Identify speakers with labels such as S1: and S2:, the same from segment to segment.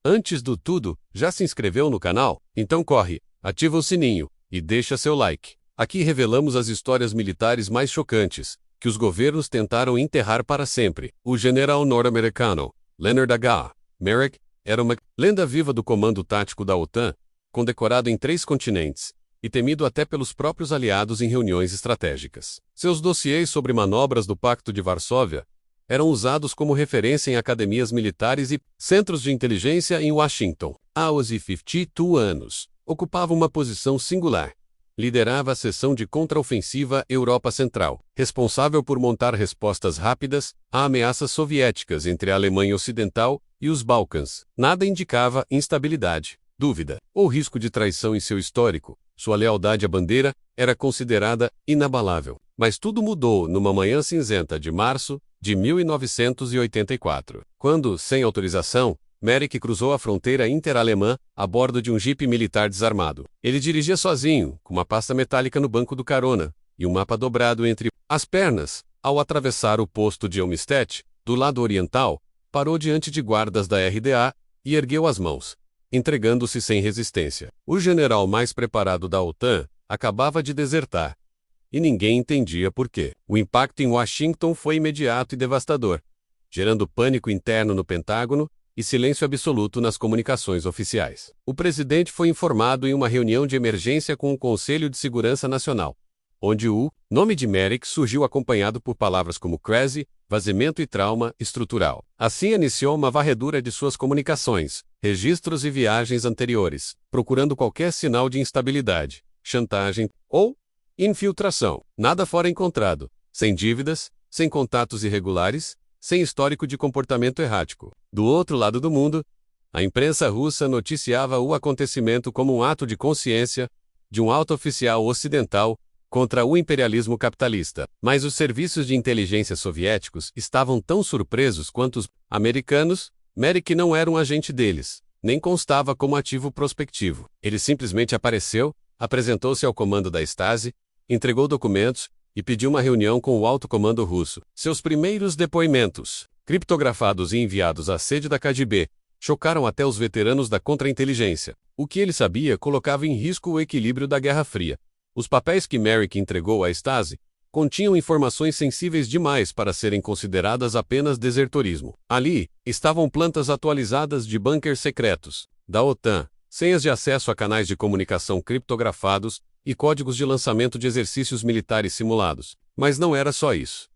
S1: Antes do tudo, já se inscreveu no canal? Então corre, ativa o sininho e deixa seu like. Aqui revelamos as histórias militares mais chocantes, que os governos tentaram enterrar para sempre. O general norte-americano, Leonard H. Merrick, era uma lenda viva do comando tático da OTAN, condecorado em 3 continentes, e temido até pelos próprios aliados em reuniões estratégicas. Seus dossiês sobre manobras do Pacto de Varsóvia eram usados como referência em academias militares e centros de inteligência em Washington. Aos 52 anos, ocupava uma posição singular. Liderava a seção de contraofensiva Europa Central, responsável por montar respostas rápidas a ameaças soviéticas entre a Alemanha Ocidental e os Balcãs. Nada indicava instabilidade, dúvida ou risco de traição em seu histórico. Sua lealdade à bandeira era considerada inabalável. Mas tudo mudou numa manhã cinzenta de março de 1984, quando, sem autorização, Merrick cruzou a fronteira interalemã a bordo de um jipe militar desarmado. Ele dirigia sozinho, com uma pasta metálica no banco do carona e um mapa dobrado entre as pernas. Ao atravessar o posto de Olmstedt, do lado oriental, parou diante de guardas da RDA e ergueu as mãos, entregando-se sem resistência. O general mais preparado da OTAN acabava de desertar, e ninguém entendia por quê. O impacto em Washington foi imediato e devastador, gerando pânico interno no Pentágono e silêncio absoluto nas comunicações oficiais. O presidente foi informado em uma reunião de emergência com o Conselho de Segurança Nacional, onde o nome de Merrick surgiu acompanhado por palavras como crise, vazamento e trauma estrutural. Assim iniciou uma varredura de suas comunicações, registros e viagens anteriores, procurando qualquer sinal de instabilidade, chantagem ou infiltração. Nada fora encontrado. Sem dívidas, sem contatos irregulares, sem histórico de comportamento errático. Do outro lado do mundo, a imprensa russa noticiava o acontecimento como um ato de consciência de um alto oficial ocidental contra o imperialismo capitalista. Mas os serviços de inteligência soviéticos estavam tão surpresos quanto os americanos. Merrick não era um agente deles, nem constava como ativo prospectivo. Ele simplesmente apareceu, apresentou-se ao comando da Stasi, entregou documentos e pediu uma reunião com o alto comando russo. Seus primeiros depoimentos, criptografados e enviados à sede da KGB, chocaram até os veteranos da contra-inteligência. O que ele sabia colocava em risco o equilíbrio da Guerra Fria. Os papéis que Merrick entregou à Stasi continham informações sensíveis demais para serem consideradas apenas desertorismo. Ali, estavam plantas atualizadas de bunkers secretos da OTAN, senhas de acesso a canais de comunicação criptografados e códigos de lançamento de exercícios militares simulados. Mas não era só isso.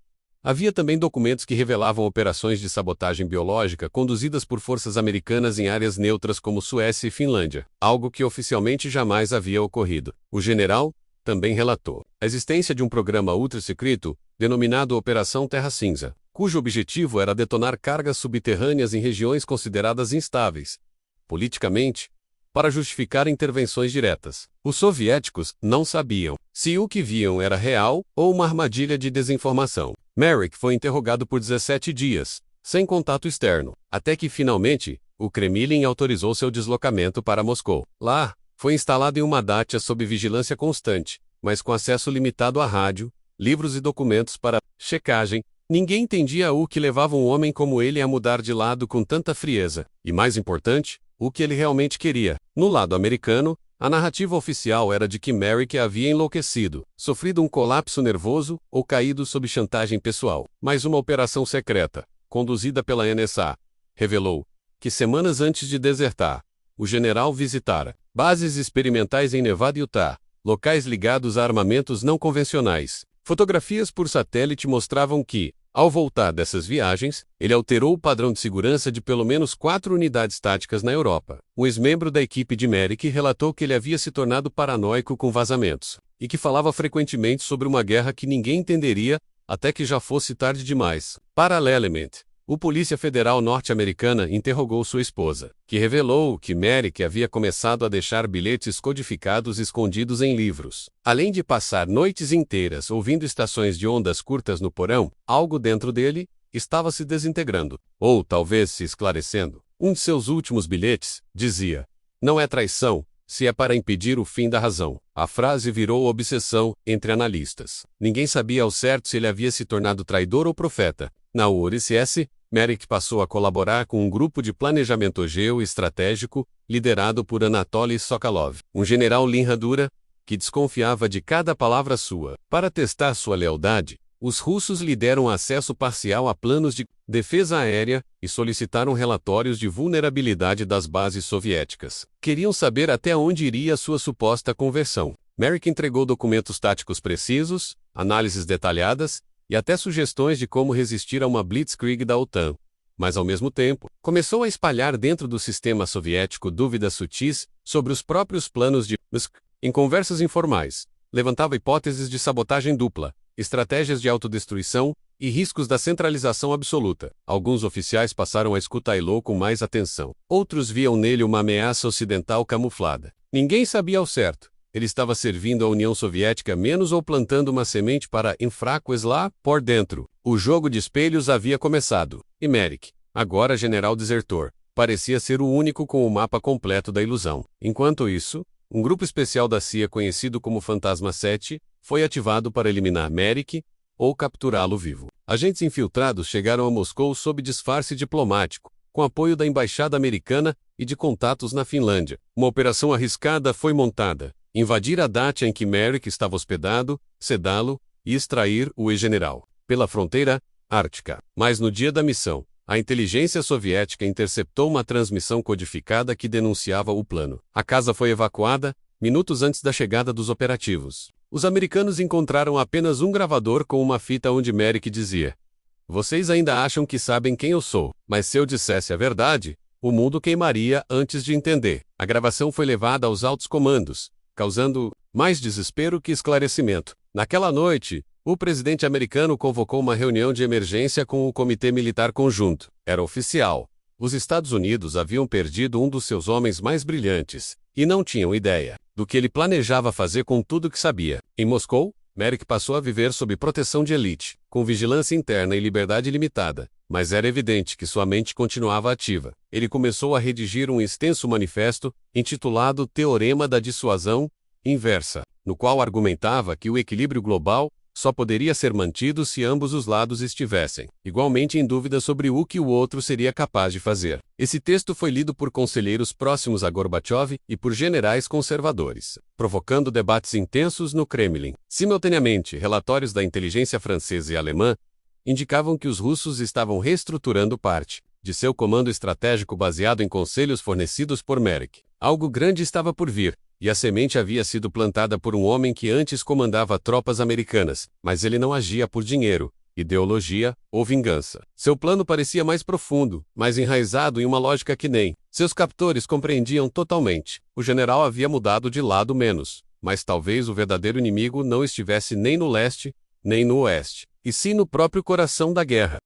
S1: Havia também documentos que revelavam operações de sabotagem biológica conduzidas por forças americanas em áreas neutras como Suécia e Finlândia, algo que oficialmente jamais havia ocorrido. O general também relatou a existência de um programa ultra-secreto, denominado Operação Terra Cinza, cujo objetivo era detonar cargas subterrâneas em regiões consideradas instáveis, politicamente, para justificar intervenções diretas. Os soviéticos não sabiam se o que viam era real ou uma armadilha de desinformação. Merrick foi interrogado por 17 dias, sem contato externo, até que finalmente, o Kremlin autorizou seu deslocamento para Moscou. Lá, foi instalado em uma dacha sob vigilância constante, mas com acesso limitado a rádio, livros e documentos para checagem. Ninguém entendia o que levava um homem como ele a mudar de lado com tanta frieza, e mais importante, o que ele realmente queria. No lado americano, a narrativa oficial era de que Merrick havia enlouquecido, sofrido um colapso nervoso ou caído sob chantagem pessoal. Mas uma operação secreta, conduzida pela NSA, revelou que semanas antes de desertar, o general visitara bases experimentais em Nevada e Utah, locais ligados a armamentos não convencionais. Fotografias por satélite mostravam que, ao voltar dessas viagens, ele alterou o padrão de segurança de pelo menos 4 unidades táticas na Europa. Um ex-membro da equipe de Merrick relatou que ele havia se tornado paranoico com vazamentos, e que falava frequentemente sobre uma guerra que ninguém entenderia, até que já fosse tarde demais. Paralelamente, o Polícia Federal norte-americana interrogou sua esposa, que revelou que Merrick havia começado a deixar bilhetes codificados escondidos em livros. Além de passar noites inteiras ouvindo estações de ondas curtas no porão, algo dentro dele estava se desintegrando, ou talvez se esclarecendo. Um de seus últimos bilhetes dizia: "Não é traição, se é para impedir o fim da razão." A frase virou obsessão entre analistas. Ninguém sabia ao certo se ele havia se tornado traidor ou profeta. Na URSS, Merrick passou a colaborar com um grupo de planejamento geoestratégico, liderado por Anatoly Sokolov, um general linha dura, que desconfiava de cada palavra sua. Para testar sua lealdade, os russos lhe deram acesso parcial a planos de defesa aérea e solicitaram relatórios de vulnerabilidade das bases soviéticas. Queriam saber até onde iria sua suposta conversão. Merrick entregou documentos táticos precisos, análises detalhadas e até sugestões de como resistir a uma blitzkrieg da OTAN. Mas, ao mesmo tempo, começou a espalhar dentro do sistema soviético dúvidas sutis sobre os próprios planos de Musk. Em conversas informais, levantava hipóteses de sabotagem dupla, estratégias de autodestruição e riscos da centralização absoluta. Alguns oficiais passaram a escutá-lo com mais atenção. Outros viam nele uma ameaça ocidental camuflada. Ninguém sabia ao certo. Ele estava servindo a União Soviética menos ou plantando uma semente para enfracos lá por dentro. O jogo de espelhos havia começado, e Merrick, agora general desertor, parecia ser o único com o mapa completo da ilusão. Enquanto isso, um grupo especial da CIA conhecido como Fantasma 7 foi ativado para eliminar Merrick ou capturá-lo vivo. Agentes infiltrados chegaram a Moscou sob disfarce diplomático, com apoio da embaixada americana e de contatos na Finlândia. Uma operação arriscada foi montada: invadir a Dacha em que Merrick estava hospedado, sedá-lo e extrair o ex-general pela fronteira ártica. Mas no dia da missão, a inteligência soviética interceptou uma transmissão codificada que denunciava o plano. A casa foi evacuada minutos antes da chegada dos operativos. Os americanos encontraram apenas um gravador com uma fita onde Merrick dizia: "Vocês ainda acham que sabem quem eu sou, mas se eu dissesse a verdade, o mundo queimaria antes de entender." A gravação foi levada aos altos comandos, causando mais desespero que esclarecimento. Naquela noite, o presidente americano convocou uma reunião de emergência com o Comitê Militar Conjunto. Era oficial. Os Estados Unidos haviam perdido um dos seus homens mais brilhantes, e não tinham ideia do que ele planejava fazer com tudo que sabia. Em Moscou, Merrick passou a viver sob proteção de elite, com vigilância interna e liberdade limitada, mas era evidente que sua mente continuava ativa. Ele começou a redigir um extenso manifesto, intitulado Teorema da Dissuasão Inversa, no qual argumentava que o equilíbrio global só poderia ser mantido se ambos os lados estivessem igualmente em dúvida sobre o que o outro seria capaz de fazer. Esse texto foi lido por conselheiros próximos a Gorbachev e por generais conservadores, provocando debates intensos no Kremlin. Simultaneamente, relatórios da inteligência francesa e alemã indicavam que os russos estavam reestruturando parte de seu comando estratégico baseado em conselhos fornecidos por Merrick. Algo grande estava por vir, e a semente havia sido plantada por um homem que antes comandava tropas americanas, mas ele não agia por dinheiro, ideologia ou vingança. Seu plano parecia mais profundo, mais enraizado em uma lógica que nem seus captores compreendiam totalmente. O general havia mudado de lado menos, mas talvez o verdadeiro inimigo não estivesse nem no leste, nem no oeste, e sim no próprio coração da guerra.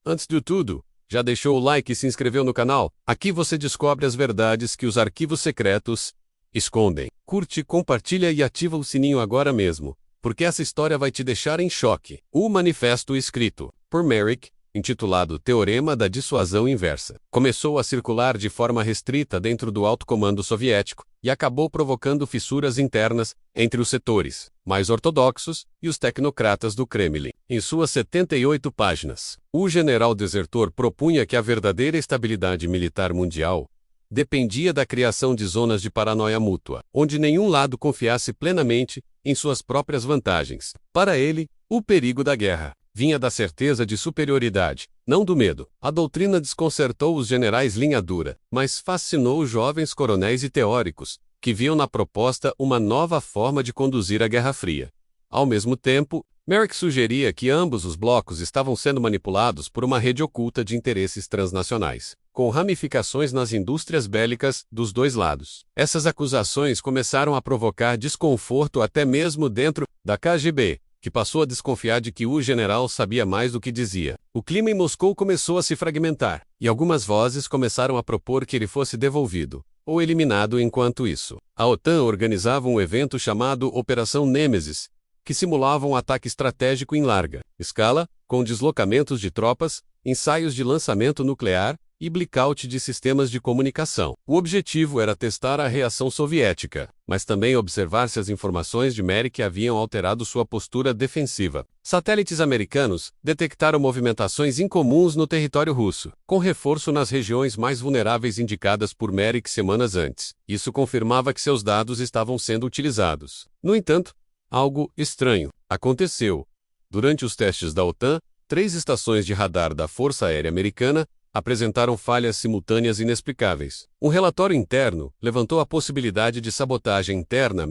S1: Antes de tudo, já deixou o like e se inscreveu no canal? Aqui você descobre as verdades que os arquivos secretos escondem. Curte, compartilha e ativa o sininho agora mesmo, porque essa história vai te deixar em choque. O manifesto escrito por Merrick, intitulado Teorema da Dissuasão Inversa, começou a circular de forma restrita dentro do alto comando soviético e acabou provocando fissuras internas entre os setores mais ortodoxos e os tecnocratas do Kremlin. Em suas 78 páginas, o general desertor propunha que a verdadeira estabilidade militar mundial dependia da criação de zonas de paranoia mútua, onde nenhum lado confiasse plenamente em suas próprias vantagens. Para ele, o perigo da guerra vinha da certeza de superioridade, não do medo. A doutrina desconcertou os generais linha dura, mas fascinou os jovens coronéis e teóricos, que viam na proposta uma nova forma de conduzir a Guerra Fria. Ao mesmo tempo, Merrick sugeria que ambos os blocos estavam sendo manipulados por uma rede oculta de interesses transnacionais, com ramificações nas indústrias bélicas dos dois lados. Essas acusações começaram a provocar desconforto até mesmo dentro da KGB, que passou a desconfiar de que o general sabia mais do que dizia. O clima em Moscou começou a se fragmentar, e algumas vozes começaram a propor que ele fosse devolvido ou eliminado. Enquanto isso, a OTAN organizava um evento chamado Operação Nêmesis, que simulava um ataque estratégico em larga escala, com deslocamentos de tropas, ensaios de lançamento nuclear e blackout de sistemas de comunicação. O objetivo era testar a reação soviética, mas também observar se as informações de Merrick haviam alterado sua postura defensiva. Satélites americanos detectaram movimentações incomuns no território russo, com reforço nas regiões mais vulneráveis indicadas por Merrick semanas antes. Isso confirmava que seus dados estavam sendo utilizados. No entanto, algo estranho aconteceu. Durante os testes da OTAN, 3 estações de radar da Força Aérea Americana apresentaram falhas simultâneas inexplicáveis. Um relatório interno levantou a possibilidade de sabotagem interna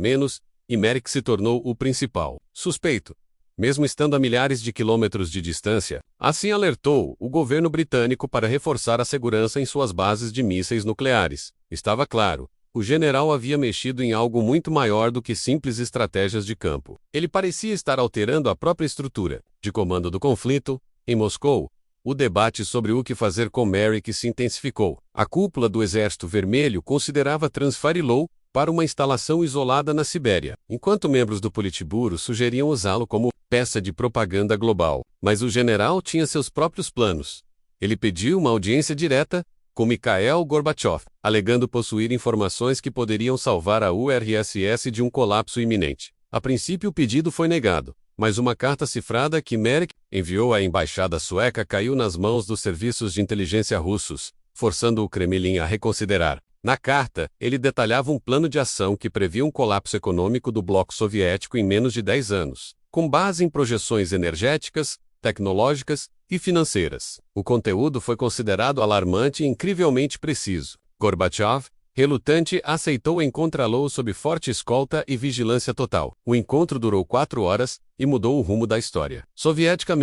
S1: e Merrick se tornou o principal suspeito, mesmo estando a milhares de quilômetros de distância. Assim alertou o governo britânico para reforçar a segurança em suas bases de mísseis nucleares. Estava claro, o general havia mexido em algo muito maior do que simples estratégias de campo. Ele parecia estar alterando a própria estrutura de comando do conflito. Em Moscou, o debate sobre o que fazer com Merrick se intensificou. A cúpula do Exército Vermelho considerava transferi-lo para uma instalação isolada na Sibéria, enquanto membros do Politburo sugeriam usá-lo como peça de propaganda global. Mas o general tinha seus próprios planos. Ele pediu uma audiência direta com Mikhail Gorbachev, alegando possuir informações que poderiam salvar a URSS de um colapso iminente. A princípio o pedido foi negado, mas uma carta cifrada que Merrick enviou à embaixada sueca caiu nas mãos dos serviços de inteligência russos, forçando o Kremlin a reconsiderar. Na carta, ele detalhava um plano de ação que previa um colapso econômico do bloco soviético em menos de 10 anos, com base em projeções energéticas, tecnológicas e financeiras. O conteúdo foi considerado alarmante e incrivelmente preciso. Gorbachev, relutante, aceitou encontrá-lo sob forte escolta e vigilância total. O encontro durou 4 horas e mudou o rumo da história soviética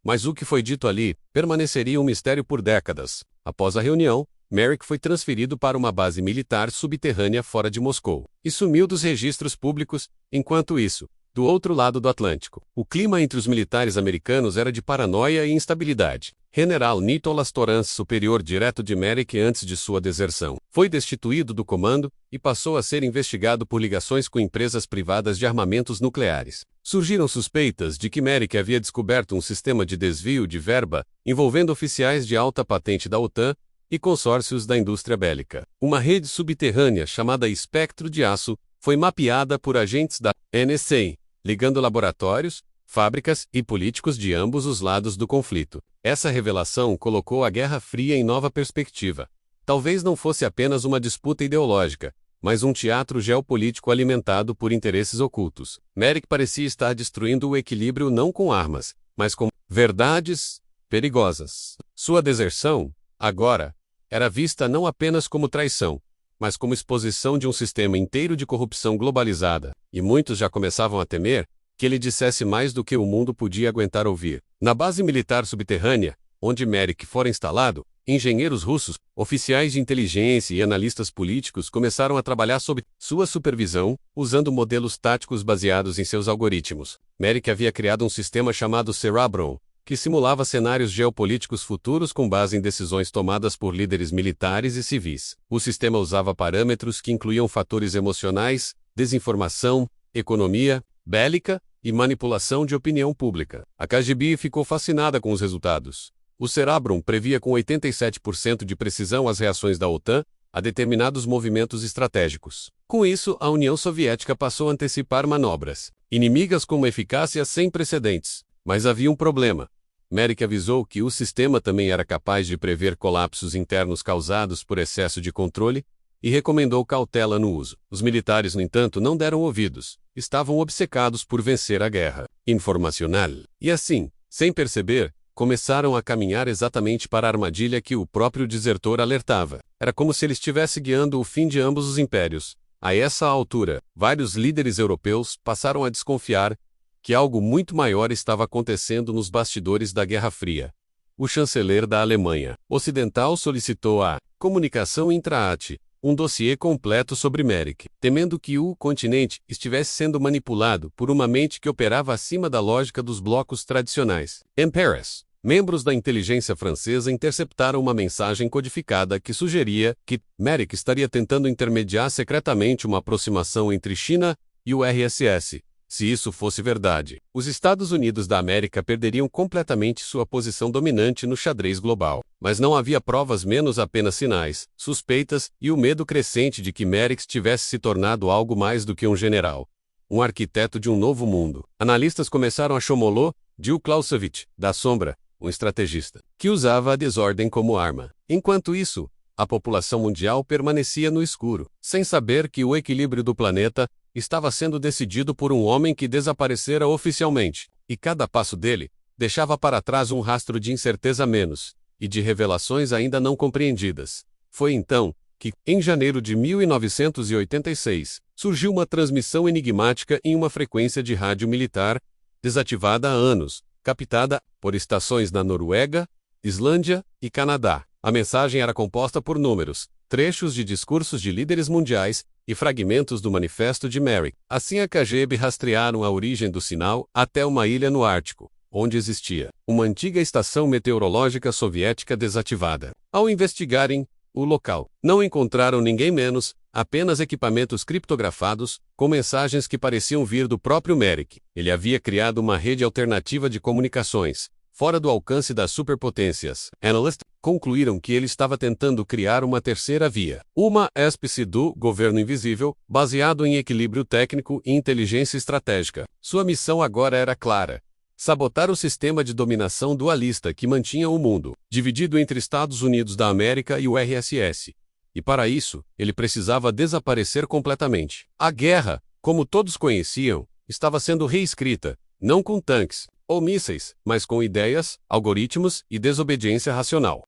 S1: mas o que foi dito ali permaneceria um mistério por décadas. Após a reunião, Merrick foi transferido para uma base militar subterrânea fora de Moscou e sumiu dos registros públicos. Enquanto isso, do outro lado do Atlântico, o clima entre os militares americanos era de paranoia e instabilidade. General Nicholas Torrance, superior direto de Merrick antes de sua deserção, foi destituído do comando e passou a ser investigado por ligações com empresas privadas de armamentos nucleares. Surgiram suspeitas de que Merrick havia descoberto um sistema de desvio de verba envolvendo oficiais de alta patente da OTAN e consórcios da indústria bélica. Uma rede subterrânea chamada Espectro de Aço foi mapeada por agentes da NSA, ligando laboratórios, fábricas e políticos de ambos os lados do conflito. Essa revelação colocou a Guerra Fria em nova perspectiva. Talvez não fosse apenas uma disputa ideológica, mas um teatro geopolítico alimentado por interesses ocultos. Merrick parecia estar destruindo o equilíbrio não com armas, mas com verdades perigosas. Sua deserção, agora, era vista não apenas como traição, mas como exposição de um sistema inteiro de corrupção globalizada, e muitos já começavam a temer que ele dissesse mais do que o mundo podia aguentar ouvir. Na base militar subterrânea, onde Merrick fora instalado, engenheiros russos, oficiais de inteligência e analistas políticos começaram a trabalhar sob sua supervisão, usando modelos táticos baseados em seus algoritmos. Merrick havia criado um sistema chamado Cerebrum, que simulava cenários geopolíticos futuros com base em decisões tomadas por líderes militares e civis. O sistema usava parâmetros que incluíam fatores emocionais, desinformação, economia, bélica e manipulação de opinião pública. A KGB ficou fascinada com os resultados. O Cerebrum previa com 87% de precisão as reações da OTAN a determinados movimentos estratégicos. Com isso, a União Soviética passou a antecipar manobras inimigas com uma eficácia sem precedentes. Mas havia um problema. Merrick avisou que o sistema também era capaz de prever colapsos internos causados por excesso de controle e recomendou cautela no uso. Os militares, no entanto, não deram ouvidos. Estavam obcecados por vencer a guerra informacional. E assim, sem perceber, começaram a caminhar exatamente para a armadilha que o próprio desertor alertava. Era como se ele estivesse guiando o fim de ambos os impérios. A essa altura, vários líderes europeus passaram a desconfiar que algo muito maior estava acontecendo nos bastidores da Guerra Fria. O chanceler da Alemanha Ocidental solicitou à Comunicação Intraat um dossiê completo sobre Merrick, temendo que o continente estivesse sendo manipulado por uma mente que operava acima da lógica dos blocos tradicionais. Em Paris, membros da inteligência francesa interceptaram uma mensagem codificada que sugeria que Merrick estaria tentando intermediar secretamente uma aproximação entre China e o RSS, Se isso fosse verdade, os Estados Unidos da América perderiam completamente sua posição dominante no xadrez global. Mas não havia provas, menos apenas sinais, suspeitas e o medo crescente de que Merrick tivesse se tornado algo mais do que um general, um arquiteto de um novo mundo. Analistas começaram a chomolô Jill Clausewitz, da Sombra, um estrategista, que usava a desordem como arma. Enquanto isso, a população mundial permanecia no escuro, sem saber que o equilíbrio do planeta estava sendo decidido por um homem que desaparecera oficialmente, e cada passo dele deixava para trás um rastro de incerteza menos, e de revelações ainda não compreendidas. Foi então que, em janeiro de 1986, surgiu uma transmissão enigmática em uma frequência de rádio militar, desativada há anos, captada por estações na Noruega, Islândia e Canadá. A mensagem era composta por números, trechos de discursos de líderes mundiais e fragmentos do manifesto de Merrick. Assim a KGB rastrearam a origem do sinal até uma ilha no Ártico, onde existia uma antiga estação meteorológica soviética desativada. Ao investigarem o local, não encontraram ninguém menos, apenas equipamentos criptografados, com mensagens que pareciam vir do próprio Merrick. Ele havia criado uma rede alternativa de comunicações, fora do alcance das superpotências. Analysts concluíram que ele estava tentando criar uma terceira via, uma espécie do governo invisível, baseado em equilíbrio técnico e inteligência estratégica. Sua missão agora era clara: sabotar o sistema de dominação dualista que mantinha o mundo dividido entre Estados Unidos da América e o RSS. E para isso, ele precisava desaparecer completamente. A guerra, como todos conheciam, estava sendo reescrita, não com tanques ou mísseis, mas com ideias, algoritmos e desobediência racional.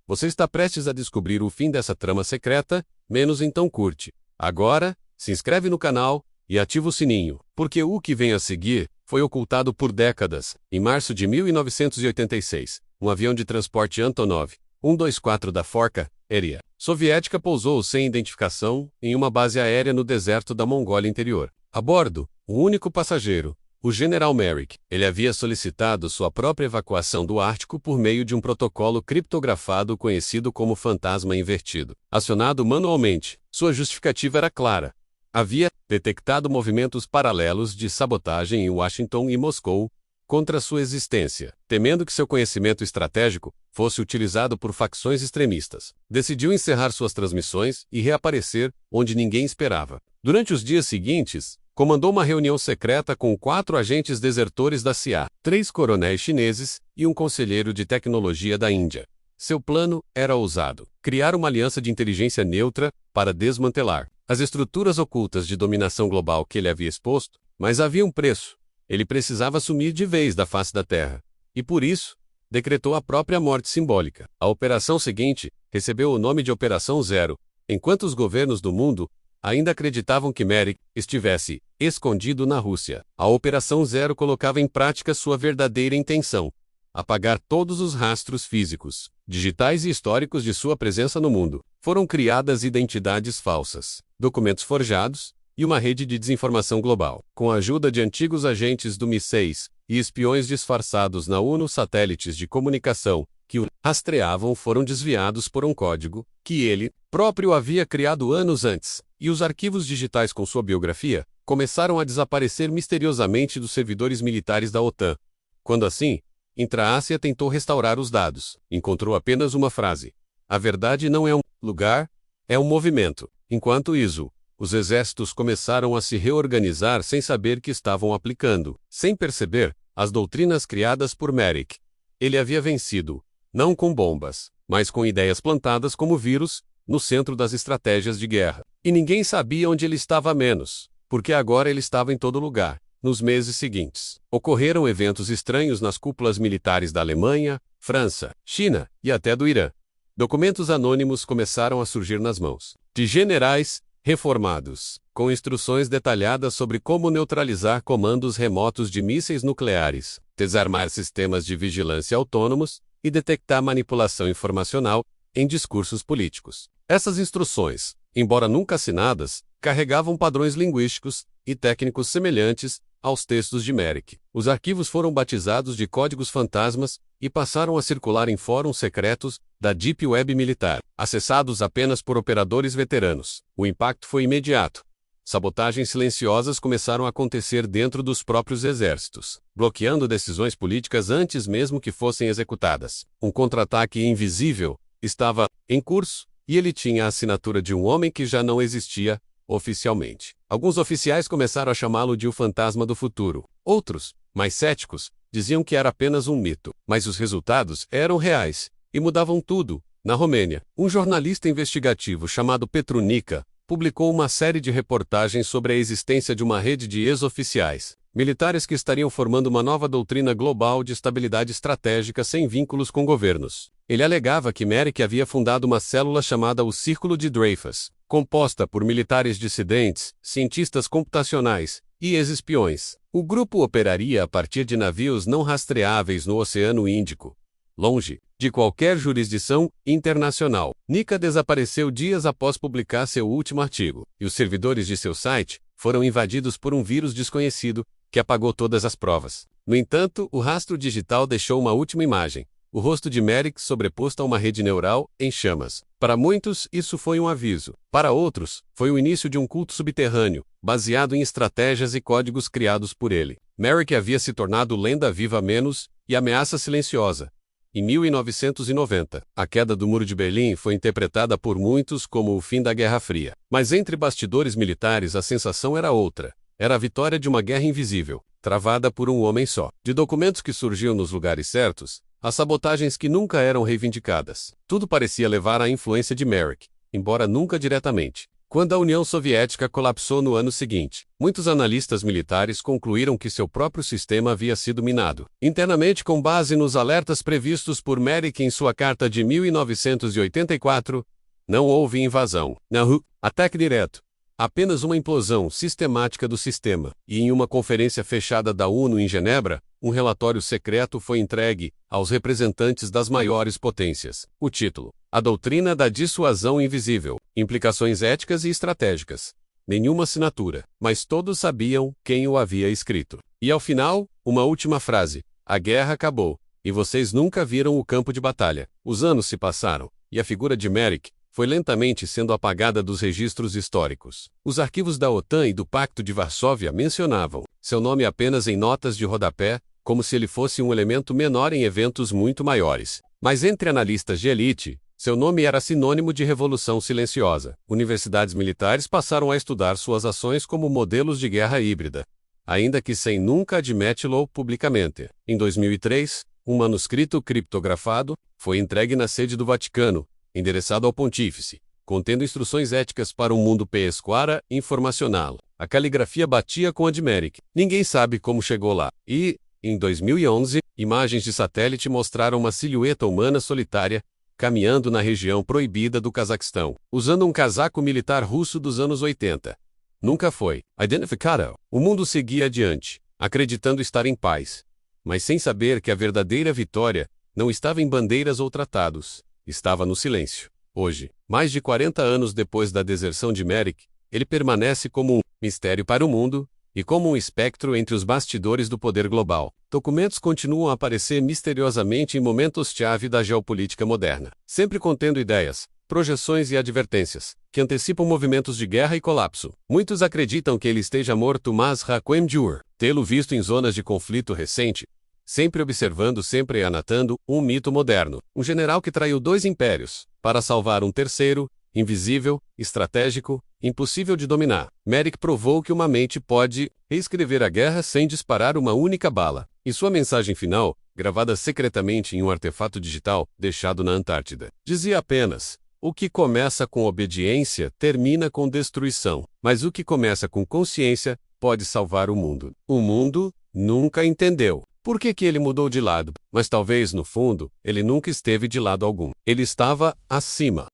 S1: Você está prestes a descobrir o fim dessa trama secreta, menos então curte. Agora, se inscreve no canal e ativa o sininho, porque o que vem a seguir foi ocultado por décadas. Em março de 1986, um avião de transporte Antonov 124 da Força Aérea Soviética pousou sem identificação em uma base aérea no deserto da Mongólia Interior. A bordo, um único passageiro, o General Merrick. Ele havia solicitado sua própria evacuação do Ártico por meio de um protocolo criptografado conhecido como fantasma invertido. Acionado manualmente, sua justificativa era clara. Havia detectado movimentos paralelos de sabotagem em Washington e Moscou contra sua existência. Temendo que seu conhecimento estratégico fosse utilizado por facções extremistas, decidiu encerrar suas transmissões e reaparecer onde ninguém esperava. Durante os dias seguintes, comandou uma reunião secreta com 4 agentes desertores da CIA, 3 coronéis chineses e um conselheiro de tecnologia da Índia. Seu plano era ousado: criar uma aliança de inteligência neutra para desmantelar as estruturas ocultas de dominação global que ele havia exposto, mas havia um preço. Ele precisava sumir de vez da face da Terra. E por isso, decretou a própria morte simbólica. A operação seguinte recebeu o nome de Operação Zero, enquanto os governos do mundo ainda acreditavam que Merrick estivesse escondido na Rússia. A Operação Zero colocava em prática sua verdadeira intenção: apagar todos os rastros físicos, digitais e históricos de sua presença no mundo. Foram criadas identidades falsas, documentos forjados e uma rede de desinformação global. Com a ajuda de antigos agentes do MI6 e espiões disfarçados na ONU, satélites de comunicação que o rastreavam foram desviados por um código que ele próprio havia criado anos antes, e os arquivos digitais com sua biografia começaram a desaparecer misteriosamente dos servidores militares da OTAN. Quando assim, Intra-Ásia tentou restaurar os dados, encontrou apenas uma frase: a verdade não é um lugar, é um movimento. Enquanto isso, os exércitos começaram a se reorganizar sem saber que estavam aplicando, sem perceber, as doutrinas criadas por Merrick. Ele havia vencido, não com bombas, mas com ideias plantadas como vírus, no centro das estratégias de guerra. E ninguém sabia onde ele estava, menos, porque agora ele estava em todo lugar. Nos meses seguintes, ocorreram eventos estranhos nas cúpulas militares da Alemanha, França, China e até do Irã. Documentos anônimos começaram a surgir nas mãos de generais reformados, com instruções detalhadas sobre como neutralizar comandos remotos de mísseis nucleares, desarmar sistemas de vigilância autônomos e detectar manipulação informacional em discursos políticos. Essas instruções, embora nunca assinadas, carregavam padrões linguísticos e técnicos semelhantes aos textos de Merrick. Os arquivos foram batizados de códigos fantasmas e passaram a circular em fóruns secretos da Deep Web militar, acessados apenas por operadores veteranos. O impacto foi imediato. sabotagens silenciosas começaram a acontecer dentro dos próprios exércitos, bloqueando decisões políticas antes mesmo que fossem executadas. Um contra-ataque invisível estava em curso, e ele tinha a assinatura de um homem que já não existia oficialmente. Alguns oficiais começaram a chamá-lo de o fantasma do futuro. Outros, mais céticos, diziam que era apenas um mito. Mas os resultados eram reais e mudavam tudo. Na Romênia, um jornalista investigativo chamado Petrunica publicou uma série de reportagens sobre a existência de uma rede de ex-oficiais, militares que estariam formando uma nova doutrina global de estabilidade estratégica sem vínculos com governos. Ele alegava que Merrick havia fundado uma célula chamada o Círculo de Dreyfus, composta por militares dissidentes, cientistas computacionais e ex-espiões. O grupo operaria a partir de navios não rastreáveis no Oceano Índico, longe de qualquer jurisdição internacional. Nica desapareceu dias após publicar seu último artigo, e os servidores de seu site foram invadidos por um vírus desconhecido que apagou todas as provas. No entanto, o rastro digital deixou uma última imagem: o rosto de Merrick sobreposto a uma rede neural em chamas. Para muitos, isso foi um aviso. Para outros, foi o início de um culto subterrâneo, baseado em estratégias e códigos criados por ele. Merrick havia se tornado lenda viva menos e ameaça silenciosa. Em 1990, a queda do Muro de Berlim foi interpretada por muitos como o fim da Guerra Fria. Mas entre bastidores militares a sensação era outra. Era a vitória de uma guerra invisível, travada por um homem só. De documentos que surgiam nos lugares certos, a sabotagens que nunca eram reivindicadas. Tudo parecia levar à influência de Merrick, embora nunca diretamente. Quando a União Soviética colapsou no ano seguinte, muitos analistas militares concluíram que seu próprio sistema havia sido minado. Internamente, com base nos alertas previstos por Merrick em sua carta de 1984, não houve invasão. Não, ataque direto. Apenas uma implosão sistemática do sistema. E em uma conferência fechada da ONU em Genebra, um relatório secreto foi entregue aos representantes das maiores potências. O título: A Doutrina da Dissuasão Invisível. Implicações éticas e estratégicas. Nenhuma assinatura, mas todos sabiam quem o havia escrito. E ao final, uma última frase: a guerra acabou, e vocês nunca viram o campo de batalha. Os anos se passaram, e a figura de Merrick foi lentamente sendo apagada dos registros históricos. Os arquivos da OTAN e do Pacto de Varsóvia mencionavam seu nome apenas em notas de rodapé, como se ele fosse um elemento menor em eventos muito maiores. Mas entre analistas de elite, seu nome era sinônimo de revolução silenciosa. Universidades militares passaram a estudar suas ações como modelos de guerra híbrida, ainda que sem nunca admiti-lo publicamente. Em 2003, um manuscrito criptografado foi entregue na sede do Vaticano, endereçado ao pontífice, contendo instruções éticas para um mundo pesquara informacional. A caligrafia batia com a de Merrick. Ninguém sabe como chegou lá. E, em 2011, imagens de satélite mostraram uma silhueta humana solitária, caminhando na região proibida do Cazaquistão, usando um casaco militar russo dos anos 80. Nunca foi identificado. O mundo seguia adiante, acreditando estar em paz, mas sem saber que a verdadeira vitória não estava em bandeiras ou tratados, estava no silêncio. Hoje, mais de 40 anos depois da deserção de Merrick, ele permanece como um mistério para o mundo e como um espectro entre os bastidores do poder global. Documentos continuam a aparecer misteriosamente em momentos-chave da geopolítica moderna, sempre contendo ideias, projeções e advertências que antecipam movimentos de guerra e colapso. Muitos acreditam que ele esteja morto, mas Raquem Jur, tê-lo visto em zonas de conflito recente, sempre observando, sempre anotando, um mito moderno. Um general que traiu 2 impérios, para salvar um terceiro, invisível, estratégico, impossível de dominar. Merrick provou que uma mente pode reescrever a guerra sem disparar uma única bala. E sua mensagem final, gravada secretamente em um artefato digital, deixado na Antártida, dizia apenas: o que começa com obediência, termina com destruição. Mas o que começa com consciência, pode salvar o mundo. O mundo nunca entendeu por que ele mudou de lado, mas talvez, no fundo, ele nunca esteve de lado algum. Ele estava acima.